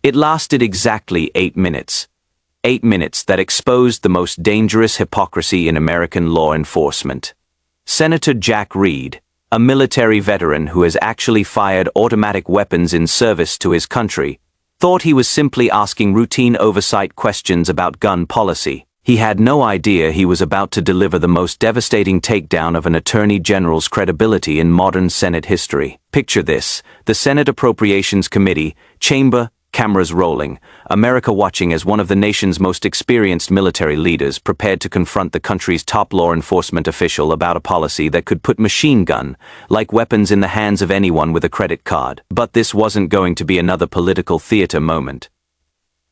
It lasted exactly 8 minutes. 8 minutes that exposed the most dangerous hypocrisy in American law enforcement. Senator Jack Reed, a military veteran who has actually fired automatic weapons in service to his country, thought he was simply asking routine oversight questions about gun policy. He had no idea he was about to deliver the most devastating takedown of an attorney general's credibility in modern Senate history. Picture this: the Senate Appropriations Committee, chamber, cameras rolling, America watching as one of the nation's most experienced military leaders prepared to confront the country's top law enforcement official about a policy that could put machine gun-like weapons in the hands of anyone with a credit card. But this wasn't going to be another political theater moment.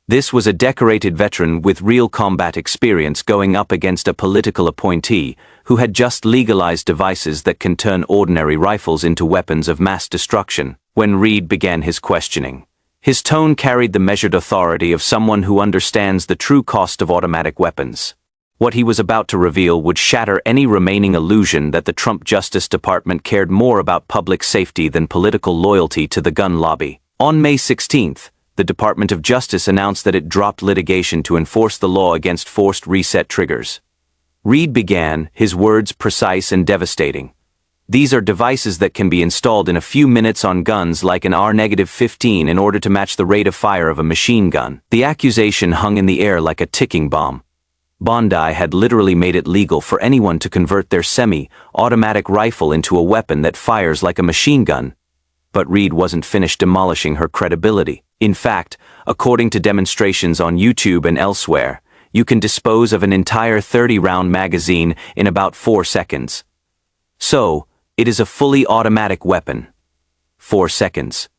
This was a decorated veteran with real combat experience going up against a political appointee who had just legalized devices that can turn ordinary rifles into weapons of mass destruction. When Reed began his questioning, his tone carried the measured authority of someone who understands the true cost of automatic weapons. What he was about to reveal would shatter any remaining illusion that the Trump Justice Department cared more about public safety than political loyalty to the gun lobby. On May 16th, the Department of Justice announced that it dropped litigation to enforce the law against forced reset triggers. Reed began, his words precise and devastating. These are devices that can be installed in a few minutes on guns like an R-15 in order to match the rate of fire of a machine gun. The accusation hung in the air like a ticking bomb. Bondi had literally made it legal for anyone to convert their semi-automatic rifle into a weapon that fires like a machine gun. But Reed wasn't finished demolishing her credibility. In fact, according to demonstrations on YouTube and elsewhere, you can dispose of an entire 30-round magazine in about 4 seconds. So, it is a fully automatic weapon. 4 seconds.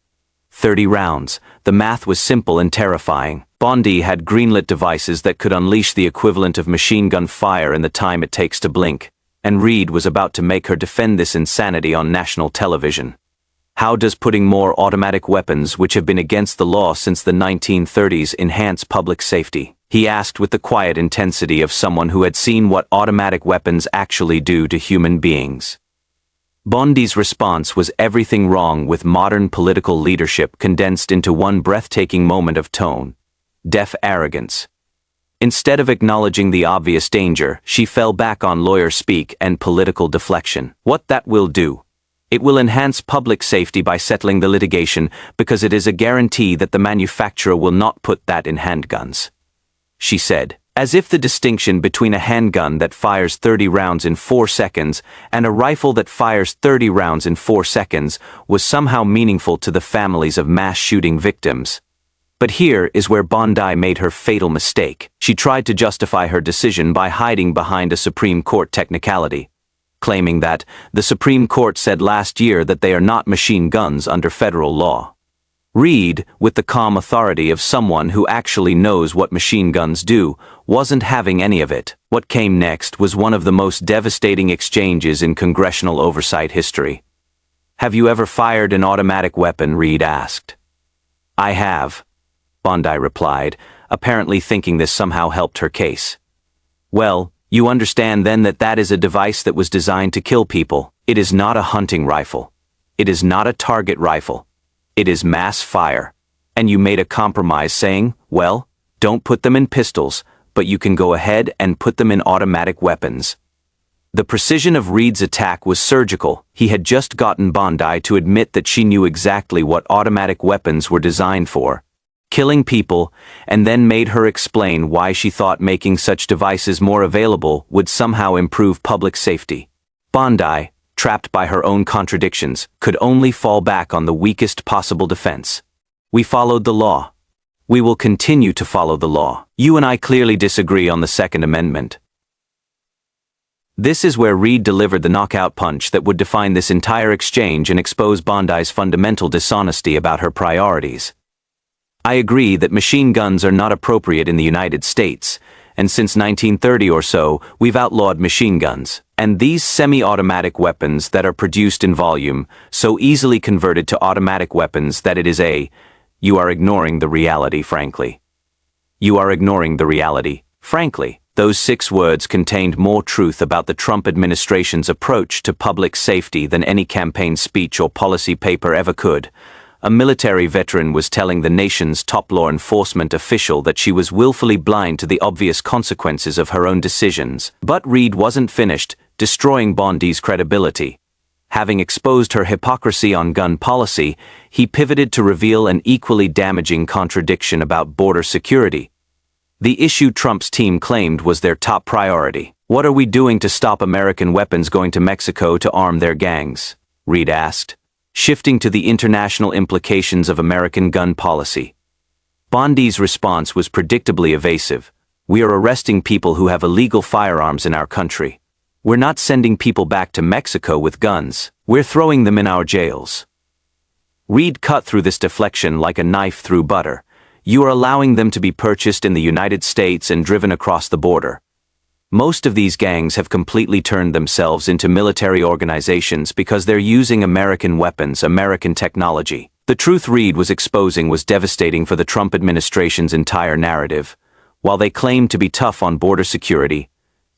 30 rounds. The math was simple and terrifying. Bondi had greenlit devices that could unleash the equivalent of machine gun fire in the time it takes to blink, and Reed was about to make her defend this insanity on national television. How does putting more automatic weapons, which have been against the law since the 1930s, enhance public safety? He asked with the quiet intensity of someone who had seen what automatic weapons actually do to human beings. Bondi's response was everything wrong with modern political leadership condensed into one breathtaking moment of tone: deaf arrogance. Instead of acknowledging the obvious danger, she fell back on lawyer speak and political deflection. What that will do? It will enhance public safety by settling the litigation because it is a guarantee that the manufacturer will not put that in handguns, she said, as if the distinction between a handgun that fires 30 rounds in 4 seconds and a rifle that fires 30 rounds in 4 seconds was somehow meaningful to the families of mass shooting victims. But here is where Bondi made her fatal mistake. She tried to justify her decision by hiding behind a Supreme Court technicality, claiming that the Supreme Court said last year that they are not machine guns under federal law. Reed, with the calm authority of someone who actually knows what machine guns do, wasn't having any of it. What came next was one of the most devastating exchanges in congressional oversight history. "Have you ever fired an automatic weapon?" Reed asked. "I have," Bondi replied, apparently thinking this somehow helped her case. "Well, you understand then that that is a device that was designed to kill people. It is not a hunting rifle. It is not a target rifle. It is mass fire. And you made a compromise saying, well, don't put them in pistols, but you can go ahead and put them in automatic weapons." The precision of Reed's attack was surgical. He had just gotten Bondi to admit that she knew exactly what automatic weapons were designed for: killing people, and then made her explain why she thought making such devices more available would somehow improve public safety. Bondi, trapped by her own contradictions, could only fall back on the weakest possible defense. "We followed the law. We will continue to follow the law. You and I clearly disagree on the Second Amendment." This is where Reed delivered the knockout punch that would define this entire exchange and expose Bondi's fundamental dishonesty about her priorities. "I agree that machine guns are not appropriate in the United States, and since 1930 or so, we've outlawed machine guns. And these semi-automatic weapons that are produced in volume, so easily converted to automatic weapons that it is you are ignoring the reality, frankly. You are ignoring the reality, frankly." Those 6 words contained more truth about the Trump administration's approach to public safety than any campaign speech or policy paper ever could. a military veteran was telling the nation's top law enforcement official that she was willfully blind to the obvious consequences of her own decisions. But Reid wasn't finished, destroying Bondi's credibility. Having exposed her hypocrisy on gun policy, he pivoted to reveal an equally damaging contradiction about border security. The issue Trump's team claimed was their top priority. "What are we doing to stop American weapons going to Mexico to arm their gangs?" Reid asked, shifting to the international implications of American gun policy. Bondi's response was predictably evasive. "We are arresting people who have illegal firearms in our country. We're not sending people back to Mexico with guns. We're throwing them in our jails." Reid cut through this deflection like a knife through butter. "You are allowing them to be purchased in the United States and driven across the border. Most of these gangs have completely turned themselves into military organizations because they're using American weapons, American technology." The truth Reid was exposing was devastating for the Trump administration's entire narrative. While they claimed to be tough on border security,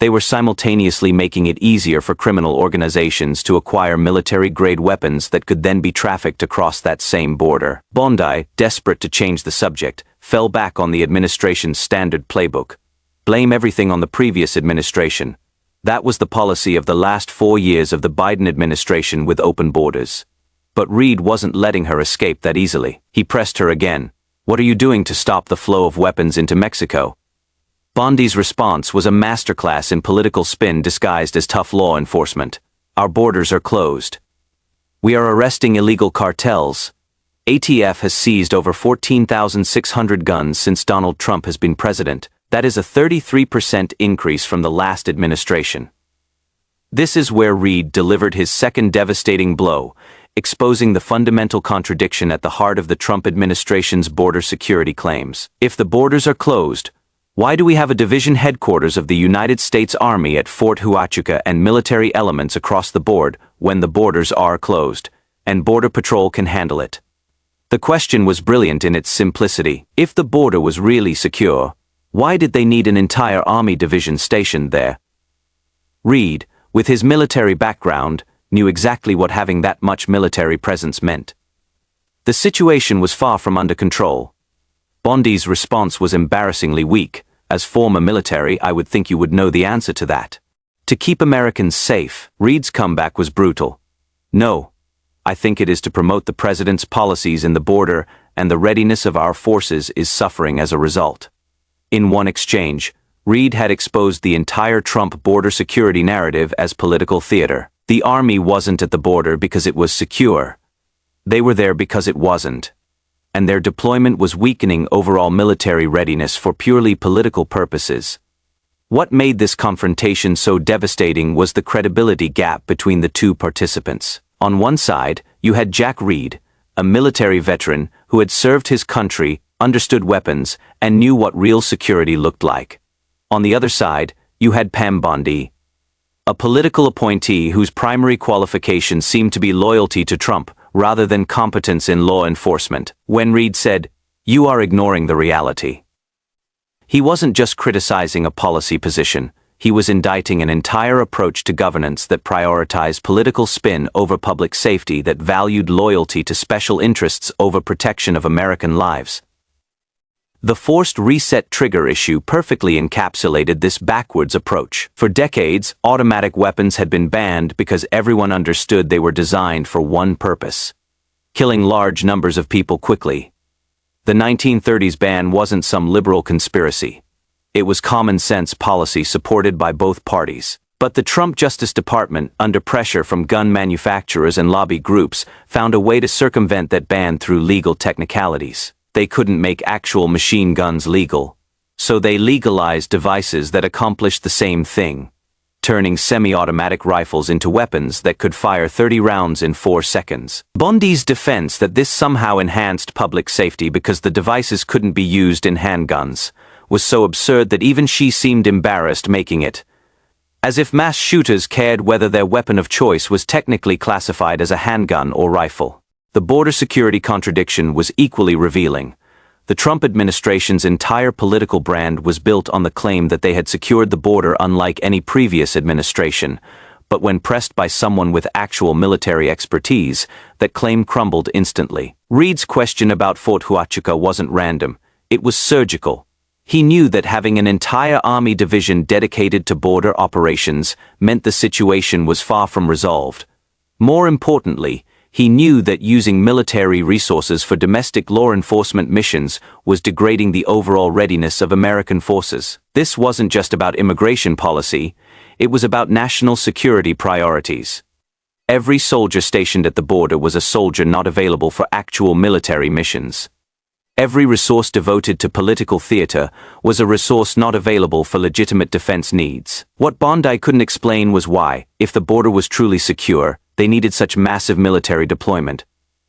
they were simultaneously making it easier for criminal organizations to acquire military-grade weapons that could then be trafficked across that same border. Bondi, desperate to change the subject, fell back on the administration's standard playbook. Blame everything on the previous administration. That was the policy of the last 4 years of the Biden administration with open borders. But Reid wasn't letting her escape that easily. He pressed her again. "What are you doing to stop the flow of weapons into Mexico?" Bondi's response was a masterclass in political spin disguised as tough law enforcement. "Our borders are closed. We are arresting illegal cartels. ATF has seized over 14,600 guns since Donald Trump has been president. That is a 33% increase from the last administration." This is where Reid delivered his second devastating blow, exposing the fundamental contradiction at the heart of the Trump administration's border security claims. If the borders are closed, why do we have a division headquarters of the United States Army at Fort Huachuca and military elements across the board when the borders are closed, and Border Patrol can handle it? The question was brilliant in its simplicity. If the border was really secure, why did they need an entire Army division stationed there? Reid, with his military background, knew exactly what having that much military presence meant. The situation was far from under control. Bondi's response was embarrassingly weak. As former military, I would think you would know the answer to that. To keep Americans safe, Reid's comeback was brutal. "No, I think it is to promote the president's policies in the border, and the readiness of our forces is suffering as a result." In one exchange, Reid had exposed the entire Trump border security narrative as political theater. The Army wasn't at the border because it was secure. They were there because it wasn't. And their deployment was weakening overall military readiness for purely political purposes. What made this confrontation so devastating was the credibility gap between the two participants. On one side, you had Jack Reid, a military veteran who had served his country, understood weapons, and knew what real security looked like. On the other side, you had Pam Bondi, a political appointee whose primary qualification seemed to be loyalty to Trump rather than competence in law enforcement. When Reid said, "You are ignoring the reality," he wasn't just criticizing a policy position, he was indicting an entire approach to governance that prioritized political spin over public safety, that valued loyalty to special interests over protection of American lives. The forced reset trigger issue perfectly encapsulated this backwards approach. For decades, automatic weapons had been banned because everyone understood they were designed for one purpose: killing large numbers of people quickly. The 1930s ban wasn't some liberal conspiracy. It was common sense policy supported by both parties. But the Trump Justice Department, under pressure from gun manufacturers and lobby groups, found a way to circumvent that ban through legal technicalities. They couldn't make actual machine guns legal, so they legalized devices that accomplished the same thing, turning semi-automatic rifles into weapons that could fire 30 rounds in 4 seconds. Bondi's defense that this somehow enhanced public safety because the devices couldn't be used in handguns was so absurd that even she seemed embarrassed making it, as if mass shooters cared whether their weapon of choice was technically classified as a handgun or rifle. The border security contradiction was equally revealing. The Trump administration's entire political brand was built on the claim that they had secured the border unlike any previous administration, but when pressed by someone with actual military expertise, that claim crumbled instantly. Reed's question about Fort Huachuca wasn't random, it was surgical. He knew that having an entire army division dedicated to border operations meant the situation was far from resolved. More importantly, he knew that using military resources for domestic law enforcement missions was degrading the overall readiness of American forces. This wasn't just about immigration policy, it was about national security priorities. Every soldier stationed at the border was a soldier not available for actual military missions. Every resource devoted to political theater was a resource not available for legitimate defense needs. What Bondi couldn't explain was why, if the border was truly secure, they needed such massive military deployment.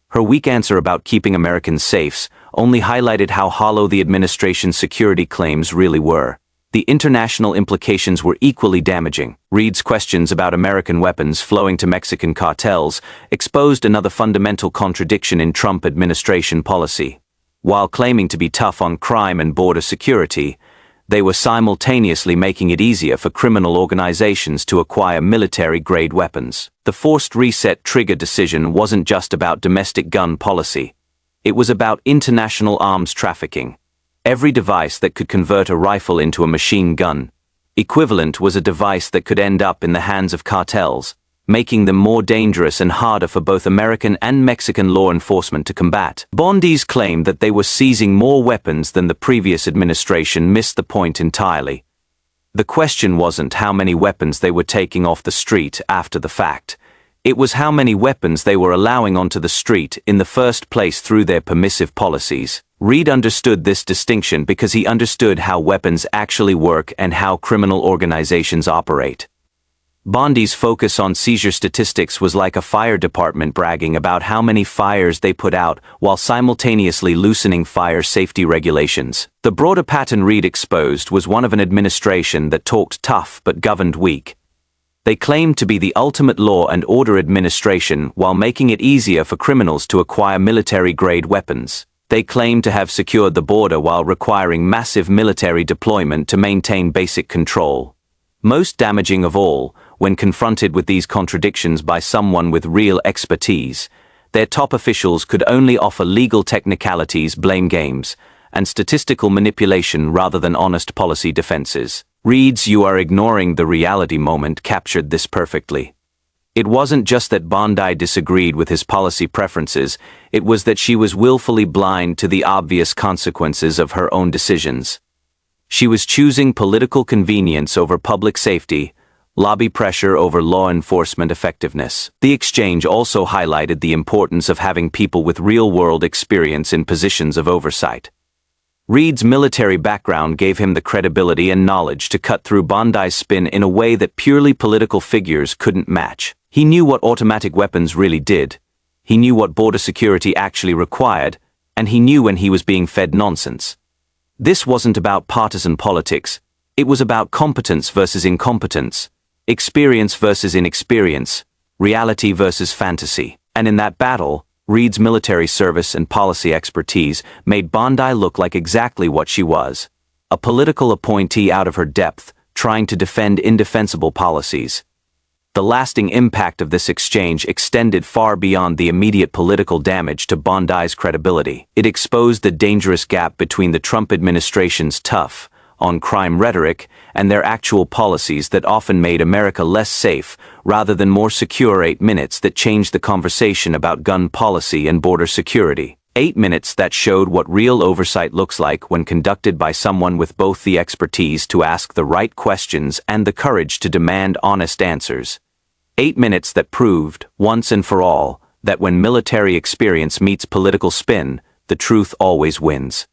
Her weak answer about keeping Americans safe only highlighted how hollow the administration's security claims really were. The international implications were equally damaging. Reed's questions about American weapons flowing to Mexican cartels exposed another fundamental contradiction in Trump administration policy. While claiming to be tough on crime and border security, they were simultaneously making it easier for criminal organizations to acquire military-grade weapons. The forced reset trigger decision wasn't just about domestic gun policy. It was about international arms trafficking. Every device that could convert a rifle into a machine gun equivalent was a device that could end up in the hands of cartels, making them more dangerous and harder for both American and Mexican law enforcement to combat. Bondi's claim that they were seizing more weapons than the previous administration missed the point entirely. The question wasn't how many weapons they were taking off the street after the fact. It was how many weapons they were allowing onto the street in the first place through their permissive policies. Reed understood this distinction because he understood how weapons actually work and how criminal organizations operate. Bondi's focus on seizure statistics was like a fire department bragging about how many fires they put out while simultaneously loosening fire safety regulations. The broader pattern Reed exposed was one of an administration that talked tough but governed weak. They claimed to be the ultimate law and order administration while making it easier for criminals to acquire military-grade weapons. They claimed to have secured the border while requiring massive military deployment to maintain basic control. Most damaging of all, when confronted with these contradictions by someone with real expertise, their top officials could only offer legal technicalities, blame games, and statistical manipulation rather than honest policy defenses. Reed's "you are ignoring the reality" moment captured this perfectly. It wasn't just that Bondi disagreed with his policy preferences, it was that she was willfully blind to the obvious consequences of her own decisions. She was choosing political convenience over public safety, lobby pressure over law enforcement effectiveness. The exchange also highlighted the importance of having people with real-world experience in positions of oversight. Reed's military background gave him the credibility and knowledge to cut through Bondi's spin in a way that purely political figures couldn't match. He knew what automatic weapons really did, he knew what border security actually required, and he knew when he was being fed nonsense. This wasn't about partisan politics, it was about competence versus incompetence, experience versus inexperience, reality versus fantasy. And in that battle, Reed's military service and policy expertise made Bondi look like exactly what she was, a political appointee out of her depth, trying to defend indefensible policies. The lasting impact of this exchange extended far beyond the immediate political damage to Bondi's credibility. It exposed the dangerous gap between the Trump administration's tough on crime rhetoric and their actual policies that often made America less safe rather than more secure. 8 minutes that changed the conversation about gun policy and border security. 8 minutes that showed what real oversight looks like when conducted by someone with both the expertise to ask the right questions and the courage to demand honest answers. 8 minutes that proved, once and for all, that when military experience meets political spin, the truth always wins.